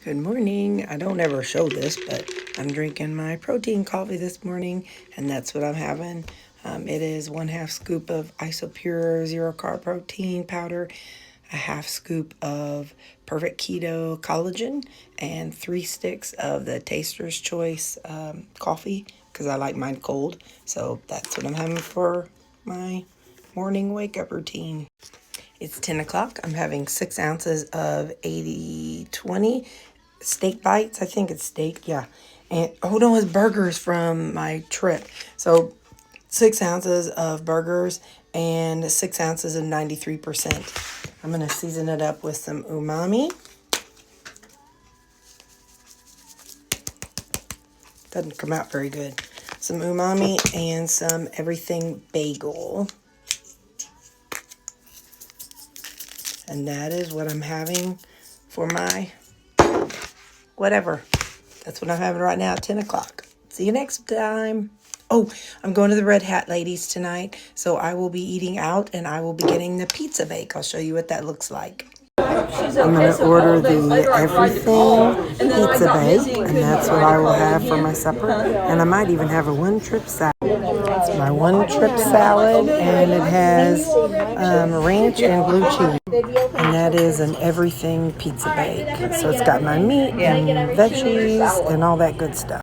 Good morning. I don't ever show this, but I'm drinking my protein coffee this morning, and that's what I'm having. It is 1/2 scoop of Isopure zero carb protein powder, a 1/2 scoop of Perfect Keto collagen, and 3 sticks of the Taster's Choice coffee because I like mine cold. So that's what I'm having for my morning wake up routine. It's 10 o'clock. I'm having 6 ounces of 80/20 steak bites. I think it's steak, yeah. And oh no, it's burgers from my trip. So 6 ounces of burgers and 6 ounces of 93%. I'm going to season it up with some umami. Doesn't come out very good. Some umami and some everything bagel. And that is what I'm having for my whatever. That's what I'm having right now at 10 o'clock. See you next time. Oh, I'm going to the Red Hat Ladies tonight, so I will be eating out, and I will be getting the pizza bake. I'll show you what that looks like. I'm going to order the everything pizza bake, and that's what I will have for my supper. And I might even have a one-trip salad. It's my one-trip salad, and it has ranch and blue cheese. And that is an everything pizza bake. So it's got my meat and veggies and all that good stuff.